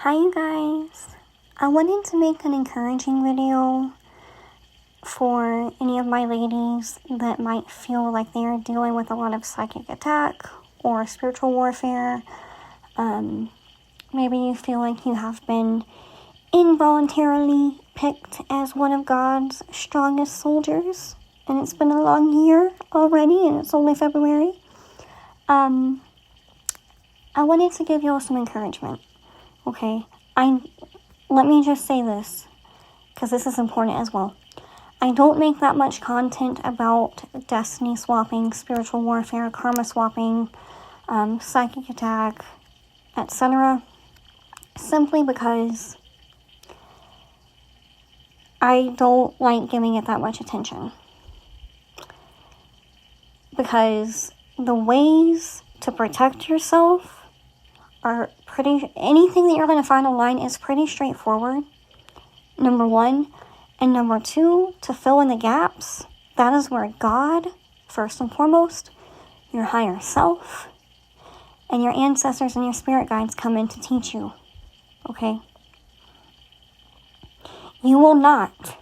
Hi you guys, I wanted to make an encouraging video for any of my ladies that might feel like they are dealing with a lot of psychic attack or spiritual warfare. Maybe you feel like you have been involuntarily picked as one of God's strongest soldiers, and it's been a long year already and it's only February. I wanted to give you all some encouragement. Okay, let me just say this, because this is important as well. I don't make that much content about destiny swapping, spiritual warfare, karma swapping, psychic attack, etc. Simply because I don't like giving it that much attention. Because the ways to protect yourself are anything that you're going to find online is pretty straightforward, number one. And number two, to fill in the gaps, that is where God, first and foremost, your higher self, and your ancestors and your spirit guides come in to teach you, okay? You will not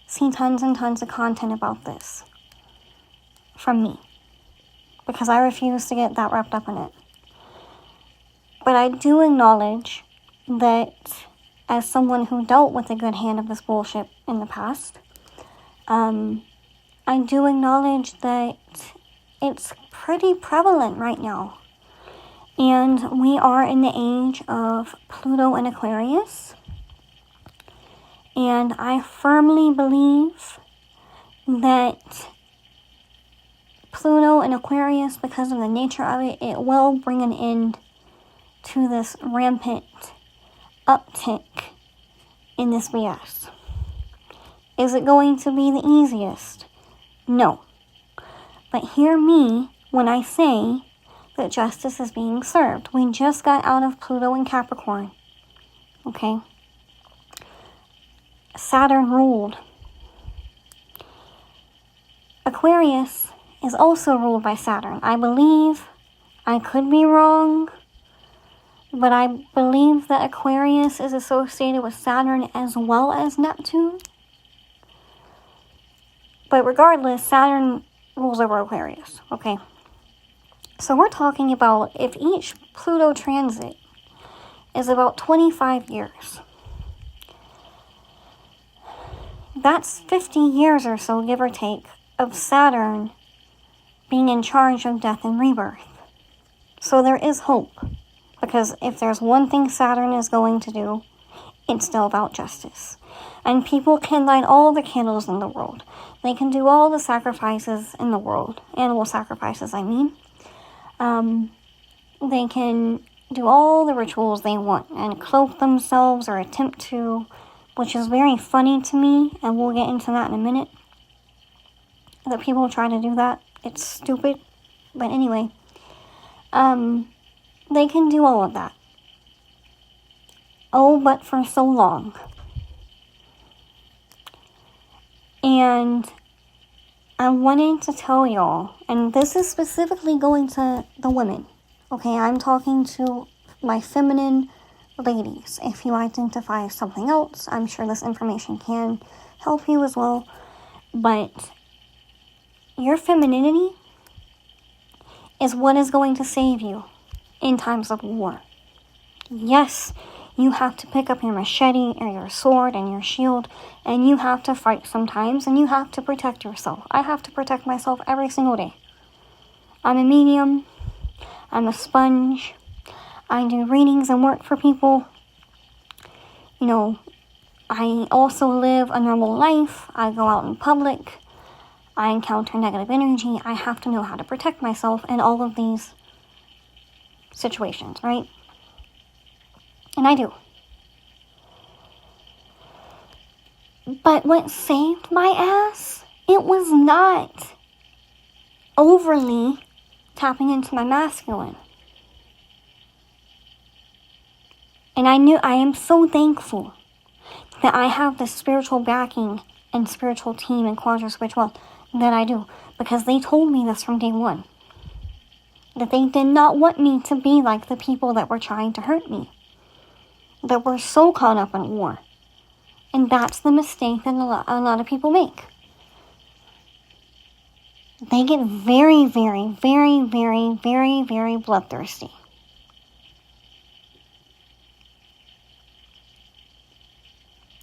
see tons and tons of content about this from me, because I refuse to get that wrapped up in it. But I do acknowledge that as someone who dealt with a good hand of this bullshit in the past, I do acknowledge that it's pretty prevalent right now. And we are in the age of Pluto and Aquarius. And I firmly believe that Pluto and Aquarius, because of the nature of it, it will bring an end to this rampant uptick in this BS. Is it going to be the easiest? No. But hear me when I say that justice is being served. We just got out of Pluto and Capricorn. Okay? Saturn ruled. Aquarius is also ruled by Saturn. I believe, I could be wrong, but I believe that Aquarius is associated with Saturn as well as Neptune. But regardless, Saturn rules over Aquarius, okay? So we're talking about, if each Pluto transit is about 25 years, that's 50 years or so, give or take, of Saturn being in charge of death and rebirth. So there is hope. Because if there's one thing Saturn is going to do, it's still about justice. And people can light all the candles in the world. They can do all the sacrifices in the world. Animal sacrifices, I mean. They can do all the rituals they want and cloak themselves or attempt to, which is very funny to me, and we'll get into that in a minute. That people try to do that. It's stupid. But anyway. They can do all of that. Oh, but for so long. And I wanted to tell y'all, and this is specifically going to the women. Okay, I'm talking to my feminine ladies. If you identify as something else, I'm sure this information can help you as well. But your femininity is what is going to save you in times of war. Yes, you have to pick up your machete or your sword and your shield, and you have to fight sometimes, and you have to protect yourself. I have to protect myself every single day. I'm a medium. I'm a sponge. I do readings and work for people. You know, I also live a normal life. I go out in public. I encounter negative energy. I have to know how to protect myself in all of these situations, right? And I do. But what saved my ass, it was not overly tapping into my masculine. And I am so thankful that I have the spiritual backing and spiritual team and quadra spiritual that I do, because they told me this from day one. That they did not want me to be like the people that were trying to hurt me. that we're so caught up in war. And that's the mistake that a lot of people make. They get very, very, very, very, very, very bloodthirsty.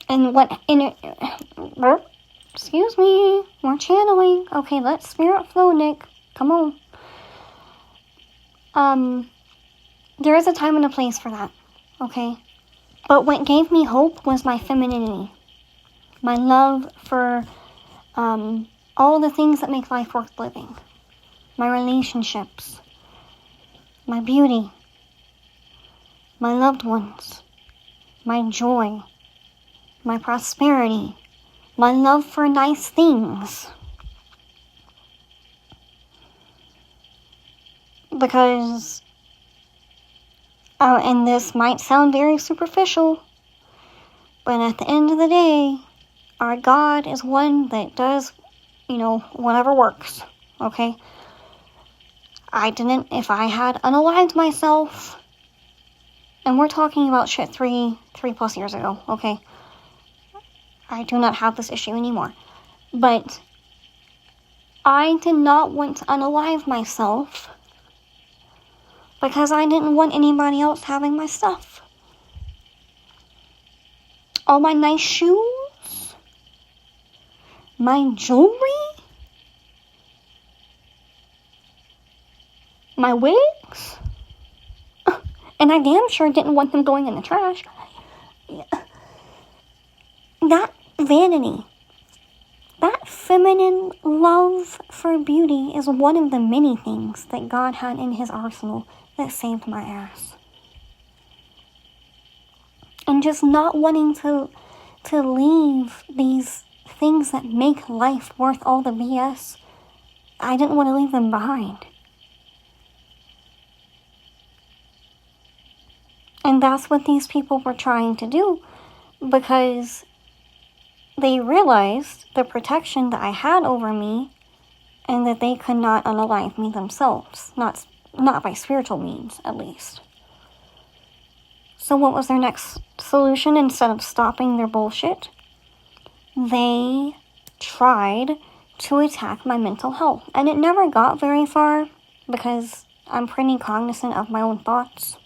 And excuse me, we're channeling. Okay, let spirit flow, Nick. Come on. There is a time and a place for that, okay? But what gave me hope was my femininity. My love for all the things that make life worth living. My relationships. My beauty. My loved ones. My joy. My prosperity. My love for nice things. Because, and this might sound very superficial, but at the end of the day, our God is one that does, whatever works, okay? If I had unalived myself, and we're talking about shit 3+ years ago, okay? I do not have this issue anymore. But I did not want to unalive myself because I didn't want anybody else having my stuff. All my nice shoes, my jewelry, my wigs, and I damn sure didn't want them going in the trash. That vanity, that feminine love for beauty is one of the many things that God had in his arsenal that saved my ass. And just not wanting to leave these things that make life worth all the BS, I didn't want to leave them behind. And that's what these people were trying to do, because they realized the protection that I had over me and that they could not unalive me themselves. Not by spiritual means, at least. So what was their next solution instead of stopping their bullshit? They tried to attack my mental health. And it never got very far because I'm pretty cognizant of my own thoughts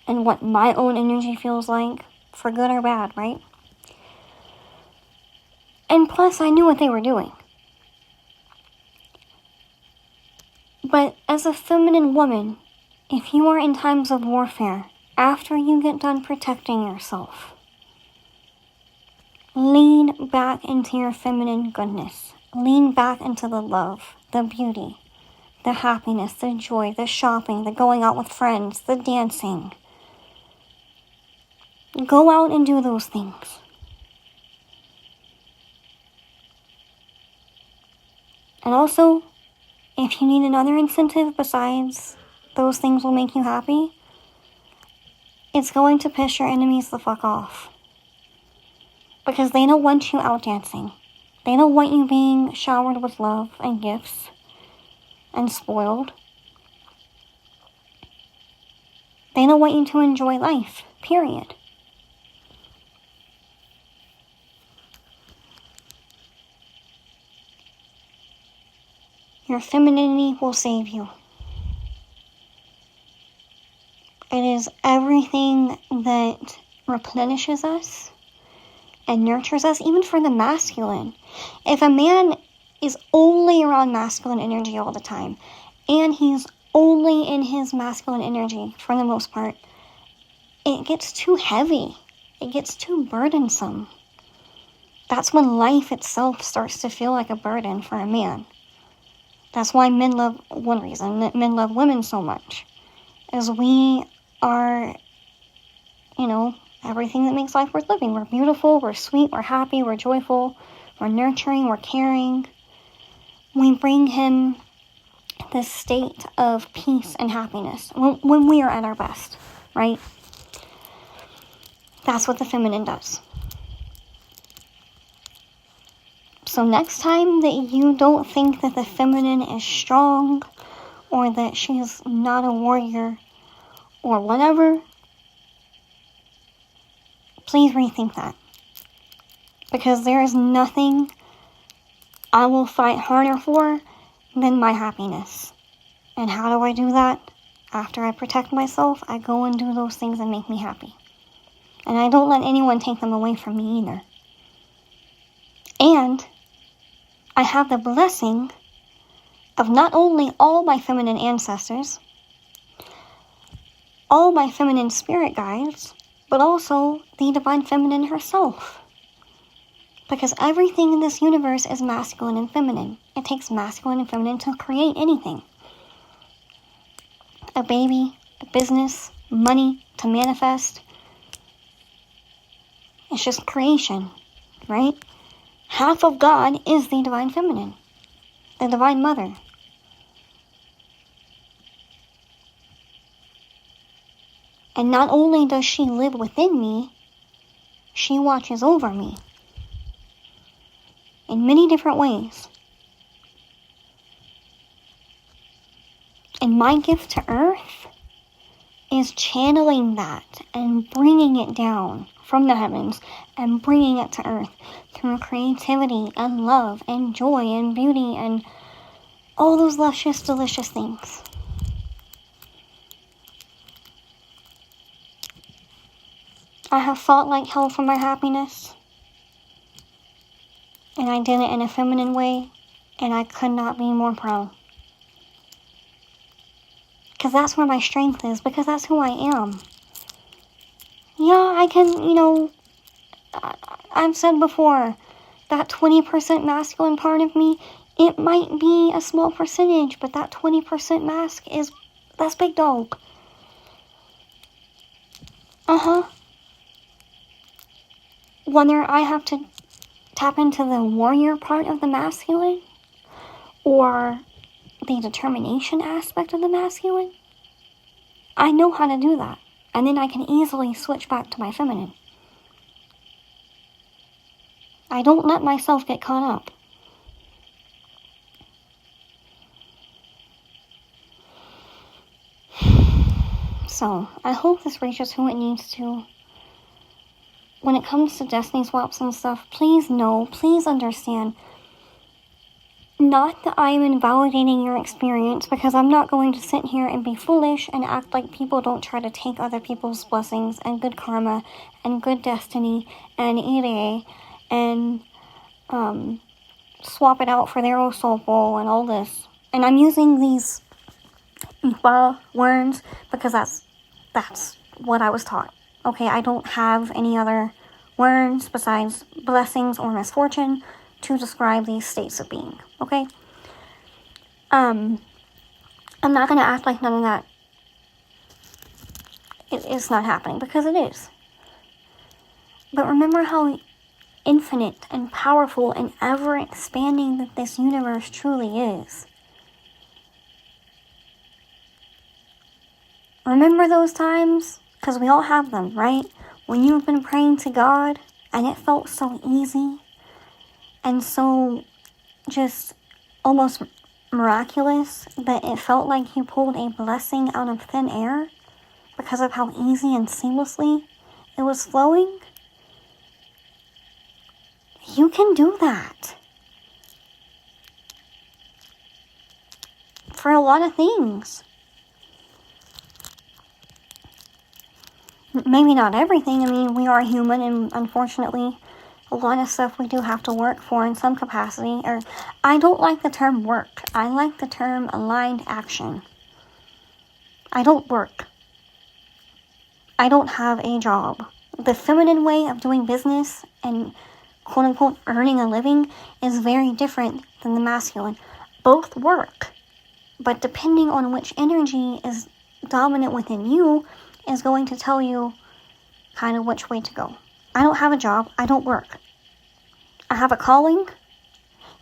and what my own energy feels like, for good or bad, right? And plus, I knew what they were doing. But as a feminine woman, if you are in times of warfare, after you get done protecting yourself, lean back into your feminine goodness. Lean back into the love, the beauty, the happiness, the joy, the shopping, the going out with friends, the dancing. Go out and do those things. And also, if you need another incentive besides those things will make you happy, it's going to piss your enemies the fuck off. Because they don't want you out dancing. They don't want you being showered with love and gifts and spoiled. They don't want you to enjoy life, period. Your femininity will save you. It is everything that replenishes us and nurtures us, even for the masculine. If a man is only around masculine energy all the time, and he's only in his masculine energy for the most part, it gets too heavy. It gets too burdensome. That's when life itself starts to feel like a burden for a man. That's why one reason that men love women so much is we are, everything that makes life worth living. We're beautiful, we're sweet, we're happy, we're joyful, we're nurturing, we're caring. We bring him this state of peace and happiness when we are at our best, right? That's what the feminine does. So next time that you don't think that the feminine is strong, or that she's not a warrior, or whatever, Please rethink that. Because there is nothing I will fight harder for than my happiness. And how do I do that? After I protect myself, I go and do those things that make me happy. And I don't let anyone take them away from me either. And I have the blessing of not only all my feminine ancestors, all my feminine spirit guides, but also the divine feminine herself. Because everything in this universe is masculine and feminine. It takes masculine and feminine to create anything. A baby, a business, money, to manifest. It's just creation, right? Half of God is the divine feminine, the divine mother. And not only does she live within me, she watches over me in many different ways. And my gift to Earth is channeling that and bringing it down from the heavens and bringing it to Earth through creativity and love and joy and beauty and all those luscious, delicious things. I have fought like hell for my happiness, and I did it in a feminine way, and I could not be more proud. Because that's where my strength is, because that's who I am. Yeah, I can, I've said before, that 20% masculine part of me, it might be a small percentage, but that 20% mask that's big dog. Whether I have to tap into the warrior part of the masculine, or the determination aspect of the masculine, I know how to do that. And then I can easily switch back to my feminine. I don't let myself get caught up. So, I hope this reaches who it needs to. When it comes to destiny swaps and stuff, please know, please understand, not that I am invalidating your experience, because I'm not going to sit here and be foolish and act like people don't try to take other people's blessings and good karma and good destiny and ire and swap it out for their own soul bowl and all this. And I'm using these words because that's what I was taught. Okay, I don't have any other words besides blessings or misfortune to describe these states of being, okay? I'm not going to act like none of that it's not happening, because it is. But remember how infinite and powerful and ever-expanding that this universe truly is. Remember those times? Because we all have them, right? When you've been praying to God and it felt so easy and so just almost miraculous that it felt like you pulled a blessing out of thin air because of how easy and seamlessly it was flowing. You can do that for a lot of things. Maybe not everything. I mean, we are human, and unfortunately, a lot of stuff we do have to work for in some capacity. Or, I don't like the term work. I like the term aligned action. I don't work. I don't have a job. The feminine way of doing business and quote-unquote earning a living is very different than the masculine. Both work, but depending on which energy is dominant within you is going to tell you kind of which way to go. I don't have a job. I don't work. I have a calling,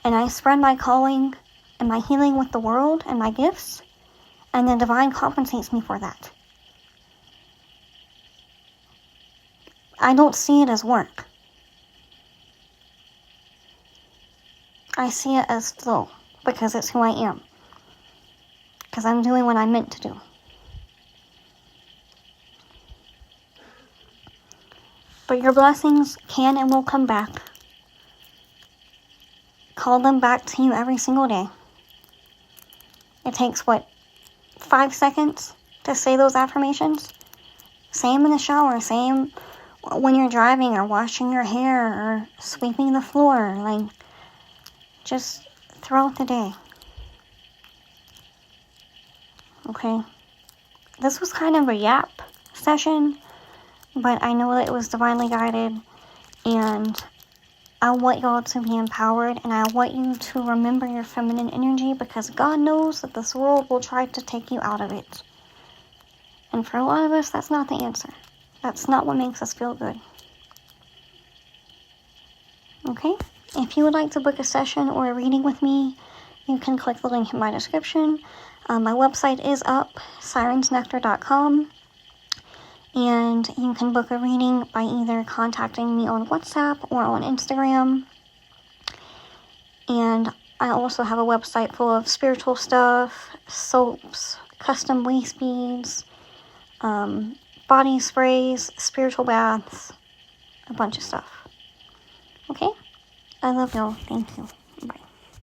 and I spread my calling and my healing with the world and my gifts, and the divine compensates me for that. I don't see it as work. I see it as flow, because it's who I am. Because I'm doing what I'm meant to do. But your blessings can and will come back. Call them back to you every single day. It takes, 5 seconds to say those affirmations? Say them in the shower. Say them when you're driving or washing your hair or sweeping the floor. Just throughout the day. Okay? This was kind of a yap session, but I know that it was divinely guided, and I want y'all to be empowered, and I want you to remember your feminine energy, because God knows that this world will try to take you out of it. And for a lot of us, that's not the answer. That's not what makes us feel good. Okay? If you would like to book a session or a reading with me, you can click the link in my description. My website is up, sirensnectar.com. And you can book a reading by either contacting me on WhatsApp or on Instagram. And I also have a website full of spiritual stuff, soaps, custom waist beads, body sprays, spiritual baths, a bunch of stuff. Okay? I love y'all. Thank you.